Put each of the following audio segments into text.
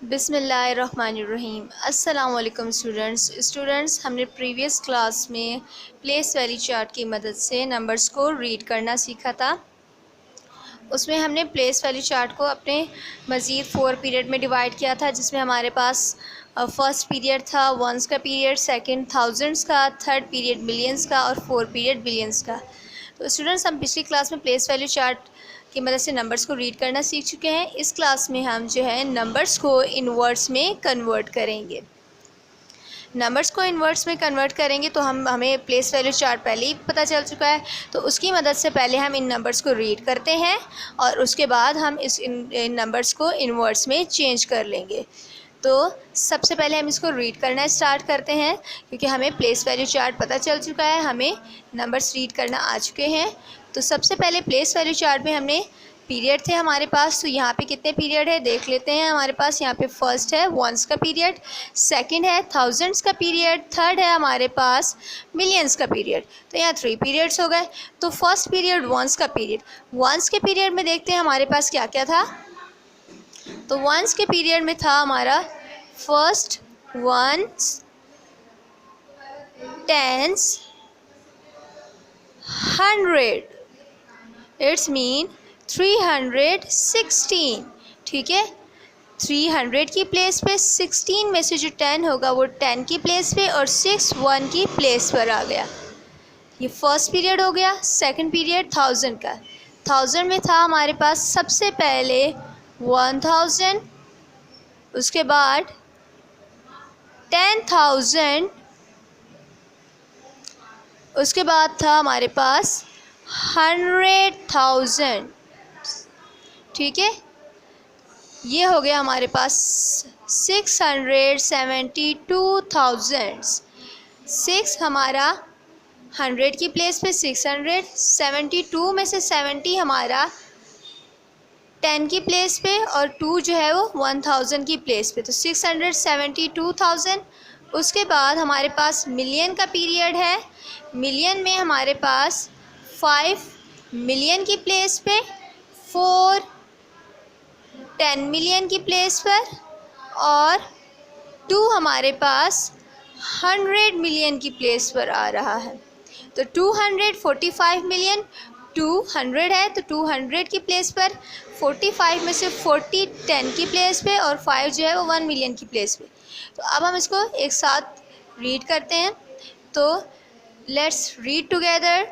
बिस्मिल्लाहिर्रहमानिर्रहीम। अस्सलाम वालेकुम स्टूडेंट्स, हमने प्रीवियस क्लास में प्लेस वैल्यू चार्ट की मदद से नंबर्स को रीड करना सीखा था। उसमें हमने प्लेस वैल्यू चार्ट को अपने मज़ीद 4 पीरियड में डिवाइड किया था, जिसमें हमारे पास फर्स्ट पीरियड था वंस का पीरियड, सेकंड थाउजेंड्स का, थर्ड पीरियड मिलियंस का और फोर्थ पीरियड बिलियंस का। तो स्टूडेंट्स, हम पिछली क्लास में प्लेस वैल्यू चार्ट की मदद से नंबर्स को रीड करना सीख चुके हैं। इस क्लास में हम जो है नंबर्स को इनवर्ड्स में कन्वर्ट करेंगे। नंबर्स को इनवर्ड्स में कन्वर्ट करेंगे तो हमें प्लेस वैल्यू चार्ट पहले ही पता चल चुका है, तो उसकी मदद से पहले हम इन नंबर्स को रीड करते हैं और उसके बाद हम इन नंबर्स को इनवर्ड्स में चेंज कर लेंगे। तो सबसे पहले हम इसको रीड करना स्टार्ट करते हैं, क्योंकि हमें प्लेस वैल्यू चार्ट पता चल चुका है, हमें नंबर्स रीड करना आ चुके हैं। तो सबसे पहले प्लेस वैल्यू चार्ट में हमने पीरियड थे हमारे पास, तो यहाँ पे कितने पीरियड है देख लेते हैं। हमारे पास यहाँ पे फर्स्ट है वंस का पीरियड, सेकंड है थाउजेंड्स का पीरियड, थर्ड है हमारे पास मिलियंस का पीरियड। तो यहाँ 3 पीरियड्स हो गए। तो फर्स्ट पीरियड वंस का पीरियड, वंस के पीरियड में देखते हैं हमारे पास क्या क्या था। तो वंस के पीरियड में था हमारा first ones, tens, hundred, it's mean 316। ठीक है, 300 की प्लेस पे 16 में से जो 10 होगा वो 10 की प्लेस पे और 6 1 की प्लेस पर आ गया। ये फर्स्ट पीरियड हो गया। सेकंड पीरियड 1000 का, 1000 में था हमारे पास सबसे पहले 1000, उसके बाद 10,000, उसके बाद था हमारे पास 100,000। ठीक है, ये हो गया हमारे पास 672,000। 6 हमारा 100 की प्लेस पे 600, 72 में से 70 हमारा 10 की प्लेस पे और 2 जो है वो 1000 की प्लेस पे, तो 672,000। उसके बाद हमारे पास मिलियन का पीरियड है। मिलियन में हमारे पास 5 मिलियन की प्लेस पे, 4 10 मिलियन की प्लेस पर और 2 हमारे पास 100 मिलियन की प्लेस पर आ रहा है। तो 245 मिलियन, 200 है तो 200 की प्लेस पर, 45 में से 40 10 की प्लेस पे और 5 जो है वो 1 मिलियन की प्लेस पे। तो अब हम इसको एक साथ रीड करते हैं। तो लेट्स रीड टुगेदर।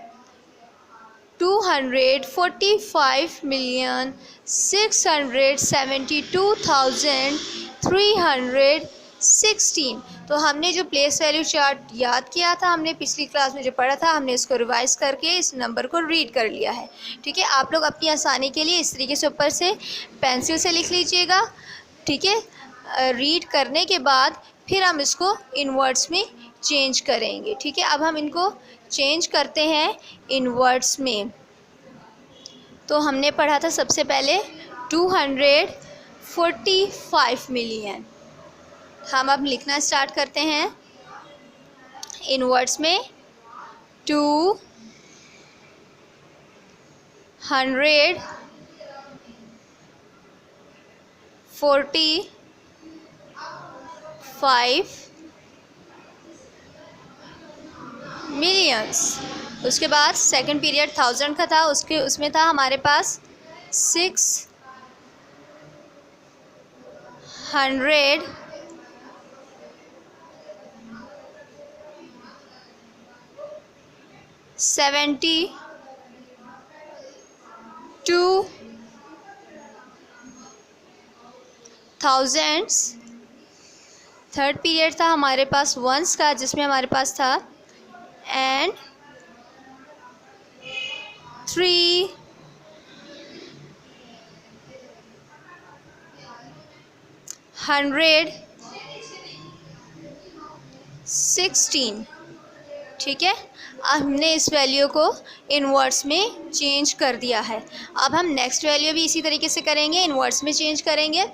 245,672,316। तो हमने जो प्लेस वैल्यू चार्ट याद किया था, हमने पिछली क्लास में जो पढ़ा था, हमने इसको रिवाइज करके इस नंबर को रीड कर लिया है। ठीक है, आप लोग अपनी आसानी के लिए इस तरीके से ऊपर से पेंसिल से लिख लीजिएगा। ठीक है, रीड करने के बाद फिर हम इसको इनवर्ड्स में चेंज करेंगे। ठीक है, अब हम इनको चेंज करते हैं इनवर्ड्स में। तो हमने पढ़ा था सबसे पहले 245 मिलियन। हम अब लिखना स्टार्ट करते हैं इनवर्ड्स में। 245 मिलियंस। उसके बाद सेकंड पीरियड 1000 का था, उसमें था हमारे पास 672,000। थर्ड पीरियड था हमारे पास वंस का, जिसमें हमारे पास था and 316। ठीक है, अब हमने इस वैल्यू को इनवर्ड्स में चेंज कर दिया है। अब हम नेक्स्ट वैल्यू भी इसी तरीके से करेंगे, इनवर्ड्स में चेंज करेंगे।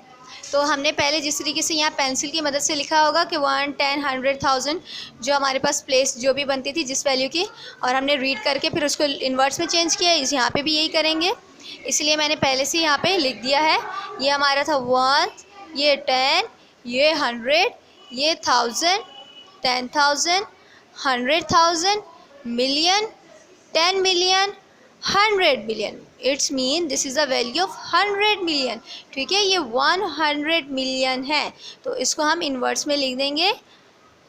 तो हमने पहले जिस तरीके से यहाँ पेंसिल की मदद से लिखा होगा कि 1 10 100,000 जो हमारे पास प्लेस जो भी बनती थी जिस वैल्यू की, और हमने रीड करके फिर उसको इनवर्ड्स में चेंज किया। इस यहाँ पे भी यही करेंगे, इसलिए मैंने पहले से यहाँ पे लिख दिया है। ये हमारा था 1 ये 10, ये 100, ये 1000, 10,000, 100,000, million, 10 million, 100 million. It's mean this is the value of 100 million. ठीक है, ये 100 million है, तो इसको हम इनवर्स में लिख देंगे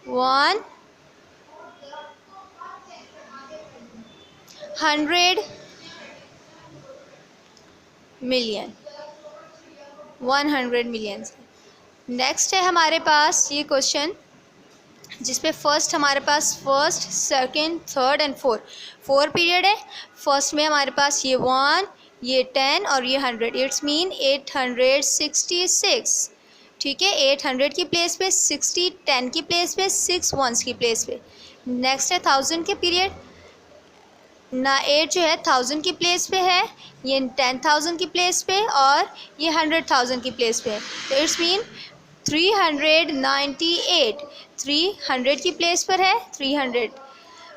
100 million, 100 million. नेक्स्ट है हमारे पास ये क्वेश्चन जिसपे फर्स्ट हमारे पास first, second, third and four period है. फर्स्ट में हमारे पास ये 1, ये 10 और ये 100. It's mean 866. ठीक है, 800 की प्लेस पे 60, 10 की प्लेस पे 6 वंस की प्लेस पे. नेक्स्ट है 1000 के पीरियड ना. 8 जो है 1000 की प्लेस पे है, ये 10,000 की प्लेस पे और ये 100,000 की प्लेस पे है. तो इट्स मीन 398. 300 की प्लेस पर है 300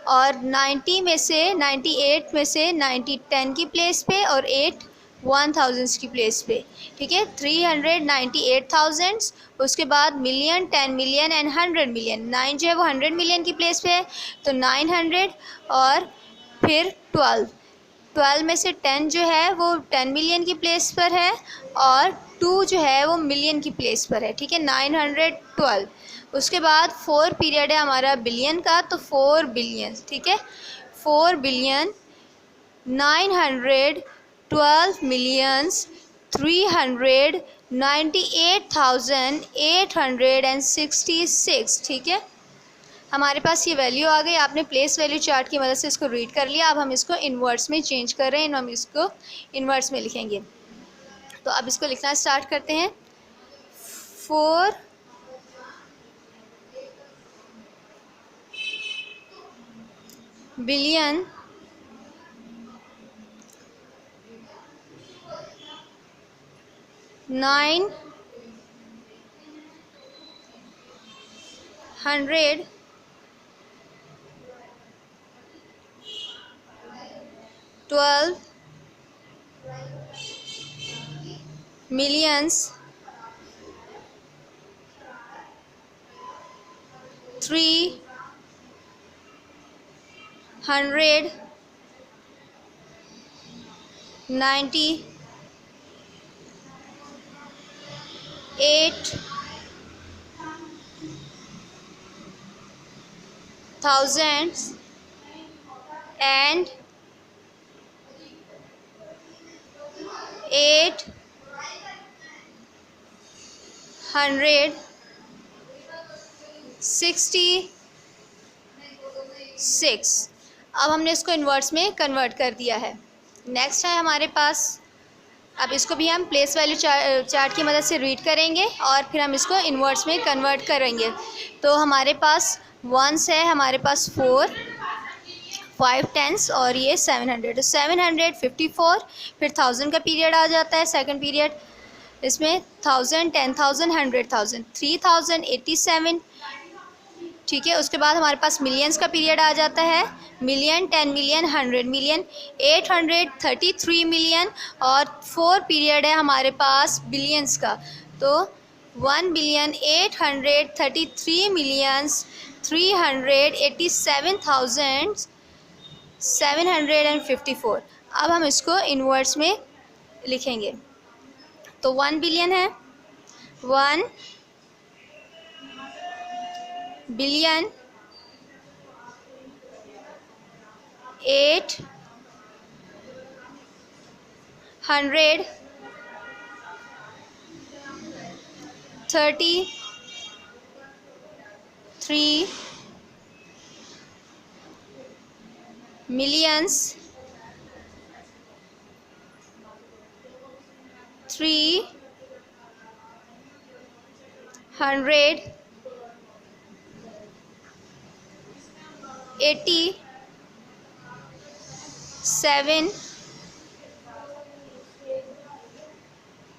और 90 में से 98 में से 90 10 की प्लेस पे और 8 1000 की प्लेस पे. ठीक है, 398,000. उसके बाद मिलियन, 10 मिलियन एंड 100 मिलियन. 9 जो है वो 100 मिलियन की प्लेस पे है, तो 900 और फिर 12 में से 10 जो है वो 10 मिलियन की प्लेस पर है और 2 जो है वो मिलियन की प्लेस पर है. ठीक है, 912. उसके बाद 4 पीरियड है हमारा बिलियन का, तो 4 बिलियन. ठीक है, 4 बिलियन 912 मिलियंस 398,866. ठीक है, हमारे पास ये वैल्यू आ गई. आपने प्लेस वैल्यू चार्ट की मदद से इसको रीड कर लिया. अब हम इसको इन्वर्स में चेंज कर रहे हैं, हम इसको इन्वर्स में लिखेंगे. तो अब इसको लिखना स्टार्ट करते हैं. 4 बिलियन 900 12 millions 398,000 and 866. अब हमने इसको इन्वर्स में कन्वर्ट कर दिया है. नेक्स्ट है हमारे पास, अब इसको भी हम प्लेस वैल्यू चार्ट की मदद से रीड करेंगे और फिर हम इसको इन्वर्स में कन्वर्ट करेंगे. तो हमारे पास वंस है, हमारे पास 4, 5 टेंस और ये 700. तो 754. फिर 1000 का पीरियड आ जाता है, सेकंड पीरियड. इसमें 1000, 10,000, 100,000, 3087. ठीक है, उसके बाद हमारे पास मिलियंस का पीरियड आ जाता है. मिलियन, 10 मिलियन, 100 मिलियन, 833 मिलियन और 4 पीरियड है हमारे पास बिलियंस का. तो 1,833,387,754. अब हम इसको इन्वर्स में लिखेंगे. तो 1 बिलियन है, 1 बिलियन 833 millions 387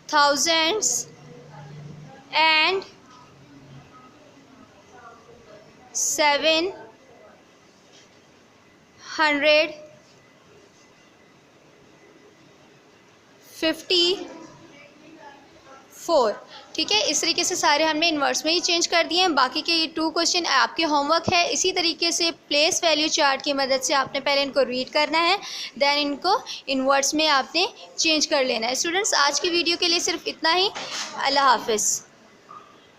thousands and 754. 4। ठीक है, इस तरीके से सारे हमने इन्वर्स में ही चेंज कर दिए हैं। बाकी के ये 2 क्वेश्चन आपके होमवर्क है। इसी तरीके से प्लेस वैल्यू चार्ट की मदद से आपने पहले इनको रीड करना है, देन इनको इन्वर्स में आपने चेंज कर लेना है। स्टूडेंट्स, आज की वीडियो के लिए सिर्फ इतना ही। अल्लाह हाफिज़।